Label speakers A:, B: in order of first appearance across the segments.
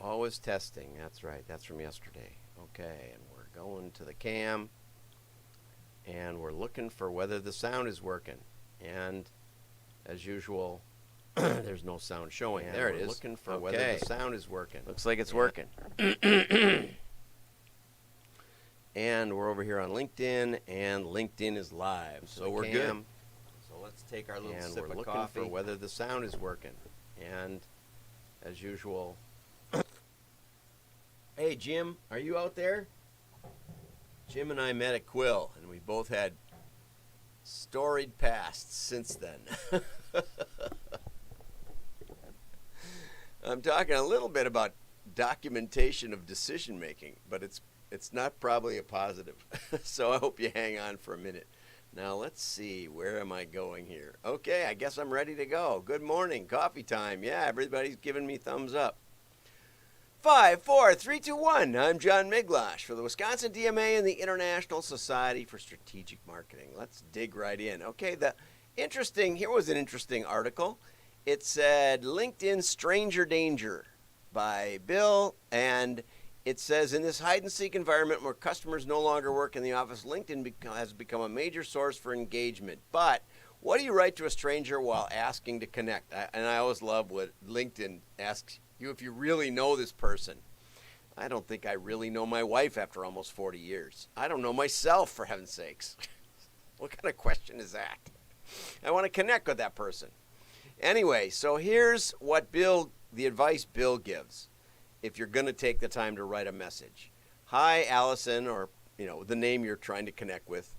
A: Always testing. That's right. That's from yesterday. Okay, and we're going to the cam, and we're looking for whether the sound is working. And as usual, there's no sound showing.
B: And
A: there it
B: we're
A: is.
B: looking for
A: Okay.
B: whether the sound is working.
A: Looks like it's
B: Yeah.
A: working. And we're over here on LinkedIn, and LinkedIn is live.
B: So we're good. So let's take our little
A: And
B: sip
A: we're
B: of
A: looking
B: coffee.
A: for whether the sound is working. And as usual, hey Jim, are you out there? Jim and I met at Quill, and we both had storied pasts since then. I'm talking a little bit about documentation of decision making, but it's not probably a positive. So I hope you hang on for a minute. Now let's see, where am I going here? Okay, I guess I'm ready to go. Good morning, coffee time. Yeah, everybody's giving me thumbs up. 5, 4, 3, 2, 1. I'm John Miglosh for the Wisconsin DMA and the International Society for Strategic Marketing. Let's dig right in. Okay, here was an interesting article. It said LinkedIn Stranger Danger by Bill, and it says, in this hide-and-seek environment where customers no longer work in the office, LinkedIn has become a major source for engagement. But what do you write to a stranger while asking to connect? And I always love what LinkedIn asks you if you really know this person. I don't think I really know my wife after almost 40 years. I don't know myself, for heaven's sakes. What kind of question is that? I want to connect with that person. Anyway, so here's what the advice Bill gives if you're going to take the time to write a message. Hi, Allison, or the name you're trying to connect with.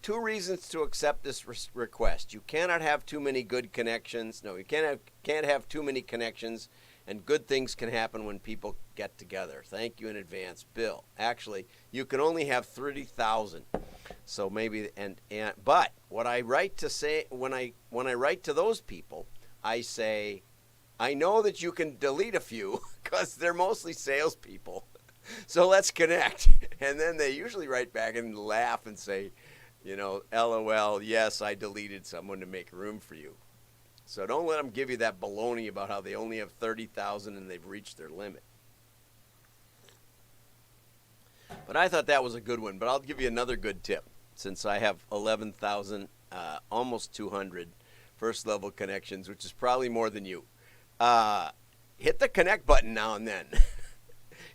A: 2 reasons to accept this request. You cannot have too many good connections. No, you can't have too many connections, and good things can happen when people get together. Thank you in advance, Bill. Actually, you can only have 30,000. So maybe but what I write to say when I write to those people, I say, I know that you can delete a few because they're mostly salespeople. So let's connect. And then they usually write back and laugh and say, LOL, yes, I deleted someone to make room for you. So don't let them give you that baloney about how they only have 30,000 and they've reached their limit. But I thought that was a good one. But I'll give you another good tip. Since I have 11,000, almost 200 first-level connections, which is probably more than you. Hit the connect button now and then.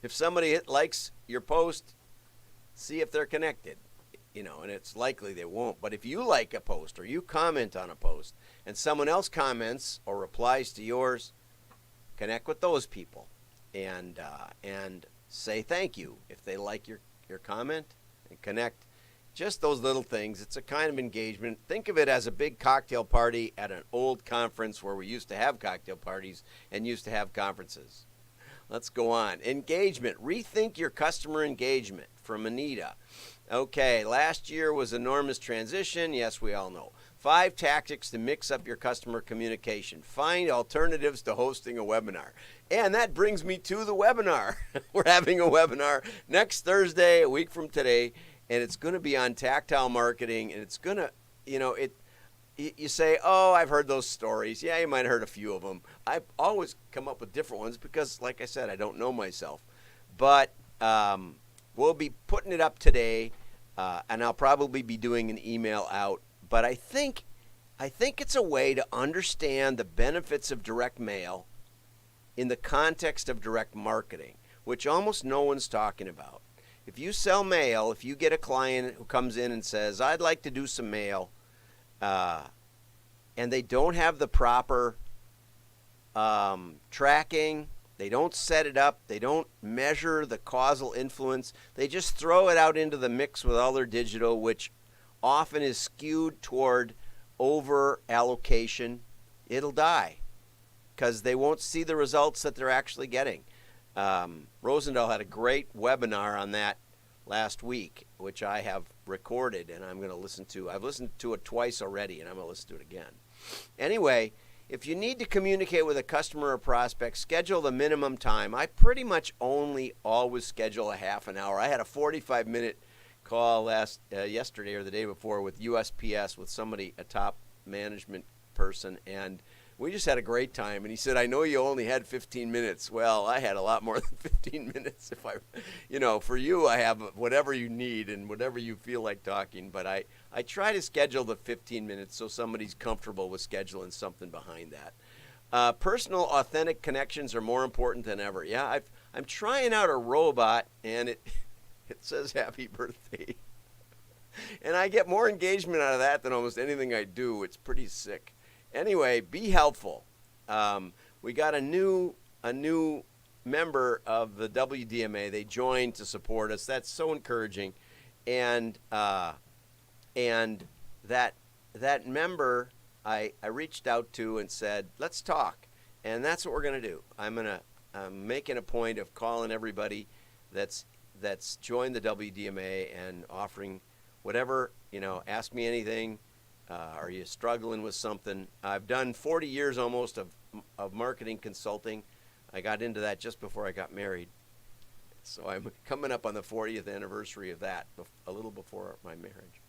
A: If somebody likes your post, see if they're connected. And it's likely they won't. But if you like a post or you comment on a post and someone else comments or replies to yours, connect with those people and say thank you if they like your comment, and connect. Just those little things. It's a kind of engagement. Think of it as a big cocktail party at an old conference where we used to have cocktail parties and used to have conferences. Let's go on. Engagement. Rethink your customer engagement, from Anita. Okay, last year was enormous transition. Yes, we all know. 5 tactics to mix up your customer communication. Find alternatives to hosting a webinar. And that brings me to the webinar. We're having a webinar next Thursday, a week from today. And it's going to be on tactile marketing, and it's going to, you say, oh, I've heard those stories. Yeah, you might have heard a few of them. I've always come up with different ones because, like I said, I don't know myself. But we'll be putting it up today, and I'll probably be doing an email out. But I think it's a way to understand the benefits of direct mail in the context of direct marketing, which almost no one's talking about. If you sell mail, if you get a client who comes in and says, I'd like to do some mail, and they don't have the proper tracking, they don't set it up, they don't measure the causal influence, they just throw it out into the mix with all their digital, which often is skewed toward over allocation, it'll die because they won't see the results that they're actually getting. Rosendahl had a great webinar on that last week, which I have recorded and I'm going to listen to. I've listened to it twice already and I'm going to listen to it again. Anyway, if you need to communicate with a customer or prospect, schedule the minimum time. I pretty much only always schedule a half an hour. I had a 45-minute call yesterday or the day before with USPS with somebody, a top management person, and we just had a great time. And he said, I know you only had 15 minutes. Well, I had a lot more than 15 minutes. For you, I have whatever you need and whatever you feel like talking. But I try to schedule the 15 minutes so somebody's comfortable with scheduling something behind that. Personal, authentic connections are more important than ever. Yeah, I'm trying out a robot, and it says happy birthday. And I get more engagement out of that than almost anything I do. It's pretty sick. Anyway, be helpful. We got a new member of the WDMA. They joined to support us. That's so encouraging. And that member I reached out to and said, let's talk. And that's what we're going to do. I'm making a point of calling everybody that's joined the WDMA and offering whatever, ask me anything. Are you struggling with something? I've done 40 years almost of marketing consulting. I got into that just before I got married. So I'm coming up on the 40th anniversary of that, a little before my marriage.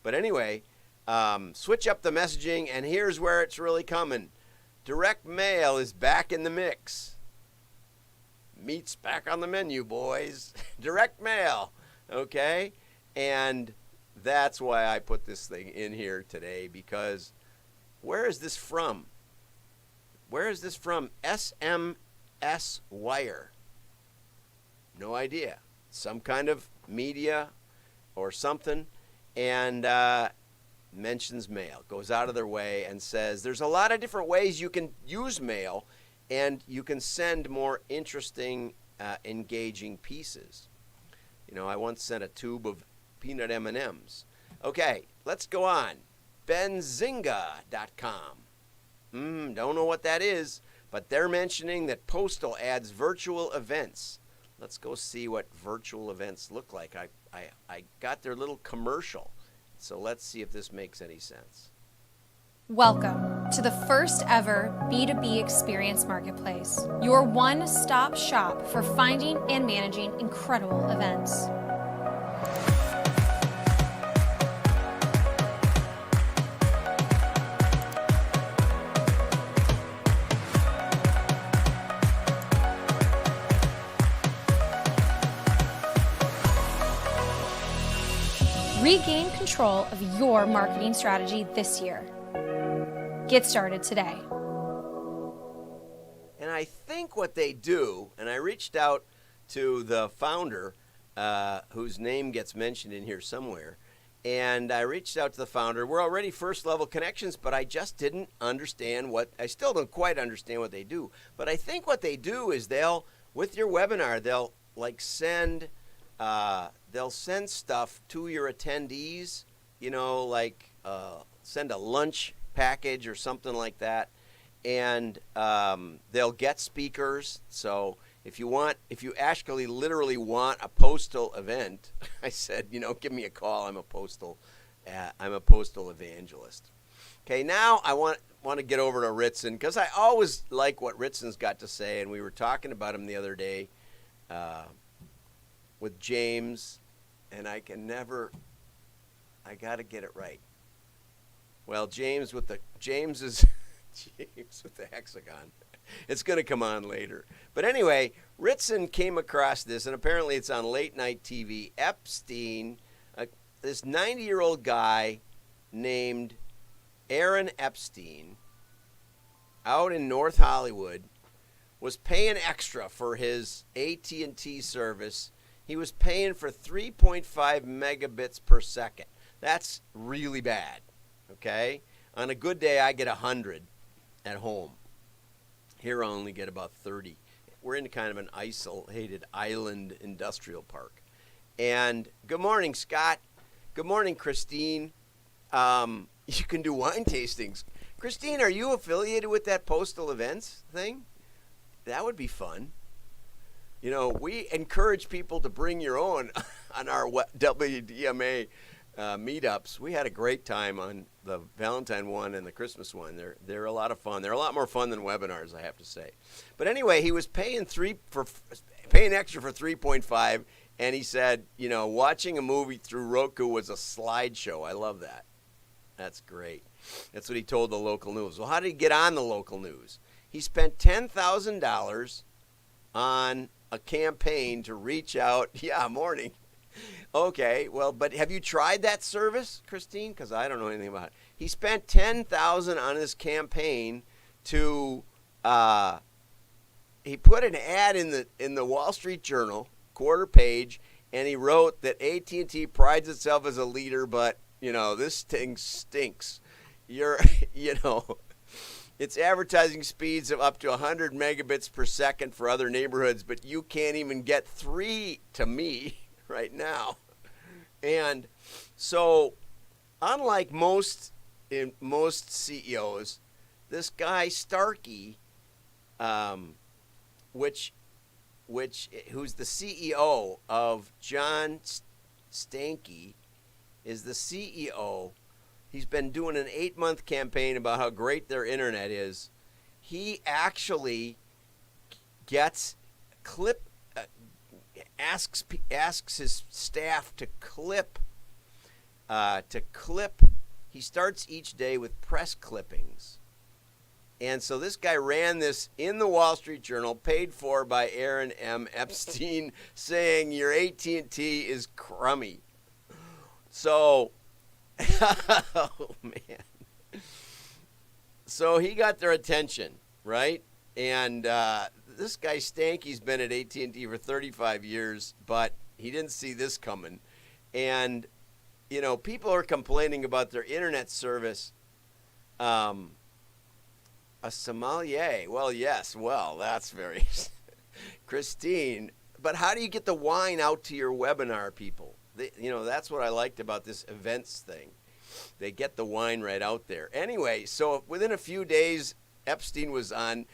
A: But anyway, switch up the messaging, and here's where it's really coming. Direct mail is back in the mix. Meat's back on the menu, boys. Direct mail, okay? And that's why I put this thing in here today, because where is this from? Where is this from? SMS Wire. No idea. Some kind of media or something, and mentions mail. Goes out of their way and says there's a lot of different ways you can use mail, and you can send more interesting, engaging pieces. I once sent a tube of peanut M&Ms. Okay, let's go on. Benzinga.com. Don't know what that is, but they're mentioning that Postal adds virtual events. Let's go see what virtual events look like. I got their little commercial, so let's see if this makes any sense.
C: Welcome to the first ever B2B Experience Marketplace, your one-stop shop for finding and managing incredible events. Regain control of your marketing strategy this year. Get started today.
A: And I think what they do, and I reached out to the founder, whose name gets mentioned in here somewhere, and I reached out to the founder. We're already first level connections, but I just didn't understand I still don't quite understand what they do. But I think what they do is with your webinar, they'll send stuff to your attendees, send a lunch package or something like that, and they'll get speakers. So if you actually literally want a postal event, I said, give me a call. I'm a postal evangelist. Okay, now I want to get over to Ritson, because I always like what Ritson's got to say, and we were talking about him the other day with James, and I got to get it right. Well, James with the hexagon. It's going to come on later. But anyway, Ritson came across this, and apparently it's on late night TV. Epstein, this 90-year-old guy named Aaron Epstein, out in North Hollywood, was paying extra for his AT&T service. He was paying for 3.5 megabits per second. That's really bad, okay? On a good day, I get 100 at home. Here I only get about 30. We're in kind of an isolated island industrial park. And good morning, Scott. Good morning, Christine. You can do wine tastings. Christine, are you affiliated with that postal events thing? That would be fun. We encourage people to bring your own on our WDMA meetups. We had a great time on the Valentine one and the Christmas one. They're a lot of fun. They're a lot more fun than webinars, I have to say. But anyway, he was paying extra for 3.5, and he said, watching a movie through Roku was a slideshow. I love that. That's great. That's what he told the local news. Well, how did he get on the local news? He spent $10,000 on a campaign to reach out. Yeah, morning. Okay, well, but have you tried that service, Christine? Because I don't know anything about it. He spent $10,000 on his campaign to. He put an ad in the Wall Street Journal, quarter page, and he wrote that AT&T prides itself as a leader, but this thing stinks. It's advertising speeds of up to 100 megabits per second for other neighborhoods, but you can't even get 3 to me right now. And so, unlike most CEOs, this guy Starkey, who's the CEO of John Stankey, is the CEO. He's been doing an 8-month campaign about how great their internet is. He actually asks his staff to clip. He starts each day with press clippings. And so this guy ran this in the Wall Street Journal, paid for by Aaron M. Epstein, saying your AT&T is crummy. So, oh man. So he got their attention, right? And this guy Stanky's been at AT&T for 35 years, but he didn't see this coming. And, people are complaining about their internet service. A sommelier. Well, yes. Well, that's very Christine. But how do you get the wine out to your webinar people? That's what I liked about this events thing. They get the wine right out there. Anyway, so within a few days, Epstein was on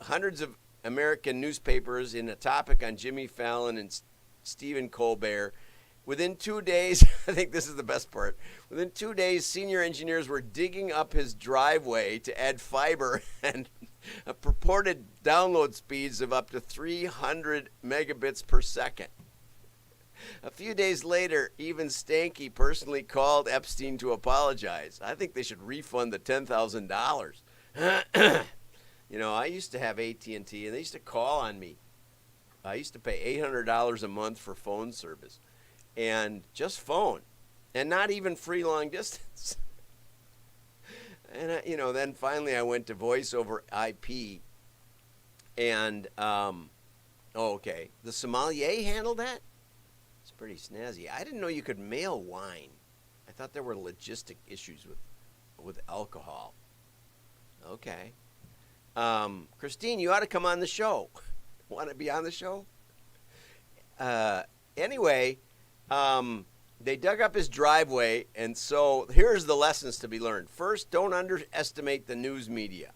A: hundreds of American newspapers in a topic on Jimmy Fallon and Stephen Colbert. Within 2 days, I think this is the best part, within 2 days, senior engineers were digging up his driveway to add fiber and purported download speeds of up to 300 megabits per second. A few days later, even Stanky personally called Epstein to apologize. I think they should refund the $10,000. I used to have AT&T, and they used to call on me. I used to pay $800 a month for phone service. And just phone, and not even free long distance. And then finally I went to voice over IP, and okay, the sommelier handled that. It's pretty snazzy. I didn't know you could mail wine. I thought there were logistic issues with alcohol. Okay, Christine, you ought to come on the show. Want to be on the show? Anyway. They dug up his driveway, and so here's the lessons to be learned. First, don't underestimate the news media.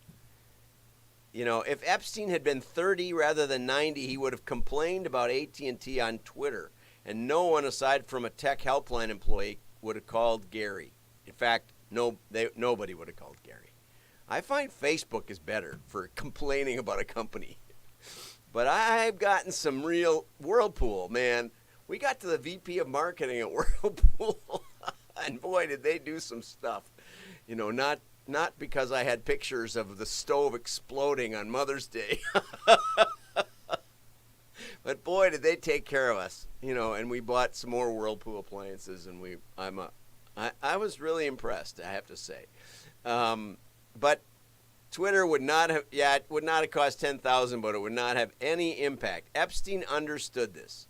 A: If Epstein had been 30 rather than 90, he would have complained about AT&T on Twitter, and no one aside from a tech helpline employee would have called Gary. In fact, nobody would have called Gary. I find Facebook is better for complaining about a company. But I've gotten some real Whirlpool, man. We got to the VP of marketing at Whirlpool, and boy, did they do some stuff. Not because I had pictures of the stove exploding on Mother's Day, but boy, did they take care of us. And we bought some more Whirlpool appliances, and I was really impressed, I have to say. But Twitter would not have cost $10,000, but it would not have any impact. Epstein understood this.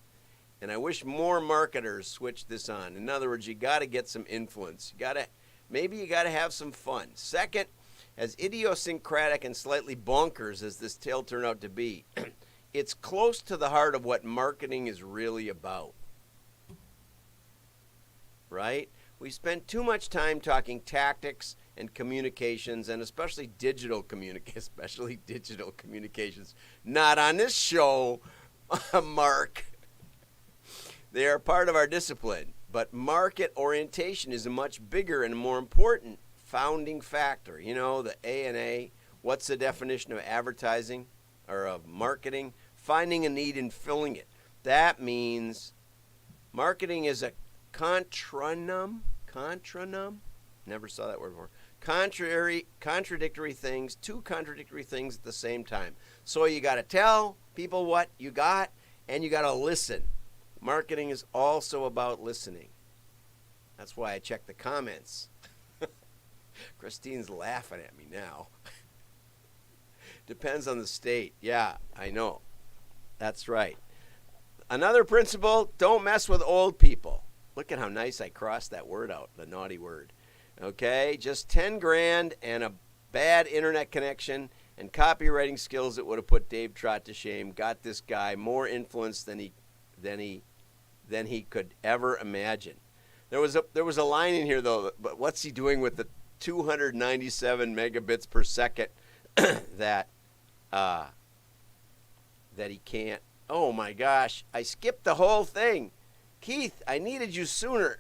A: And I wish more marketers switched this on. In other words, you got to get some influence. Maybe you got to have some fun. Second, as idiosyncratic and slightly bonkers as this tale turned out to be, it's close to the heart of what marketing is really about. Right? We spend too much time talking tactics and communications, and especially digital communications. Not on this show, Mark. They are part of our discipline, but market orientation is a much bigger and more important founding factor. The A&A, what's the definition of advertising or of marketing? Finding a need and filling it. That means marketing is a contronym? Never saw that word before. contradictory things, two contradictory things at the same time. So you got to tell people what you got, and you got to listen. Marketing is also about listening. That's why I check the comments. Christine's laughing at me now. Depends on the state. Yeah, I know. That's right. Another principle, don't mess with old people. Look at how nice I crossed that word out, the naughty word. Okay, just 10 grand and a bad internet connection and copywriting skills that would have put Dave Trott to shame got this guy more influence than he could ever imagine. There was a line in here though, but what's he doing with the 297 megabits per second that he can't? Oh my gosh, I skipped the whole thing. Keith, I needed you sooner.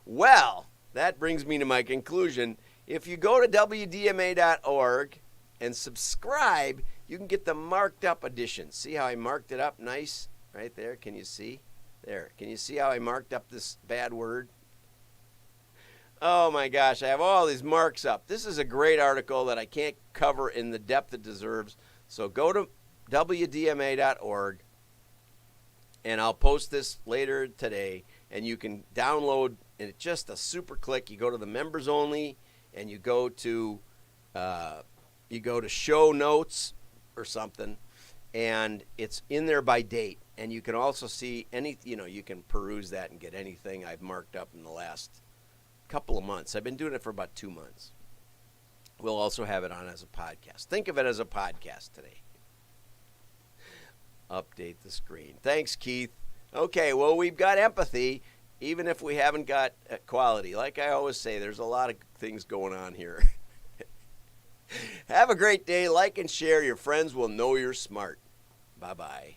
A: Well, that brings me to my conclusion. If you go to WDMA.org and subscribe, you can get the marked up edition. See how I marked it up nice right there? Can you see? There. Can you see how I marked up this bad word? Oh my gosh, I have all these marks up. This is a great article that I can't cover in the depth it deserves. So go to WDMA.org and I'll post this later today, and you can download, and it's just a super click. You go to the members only, and you go to show notes or something, and it's in there by date. And you can also see you can peruse that and get anything I've marked up in the last couple of months. I've been doing it for about 2 months. We'll also have it on as a podcast. Think of it as a podcast today. Update the screen. Thanks, Keith. Okay, well, we've got empathy, even if we haven't got quality. Like I always say, there's a lot of things going on here. Have a great day. Like and share. Your friends will know you're smart. Bye-bye.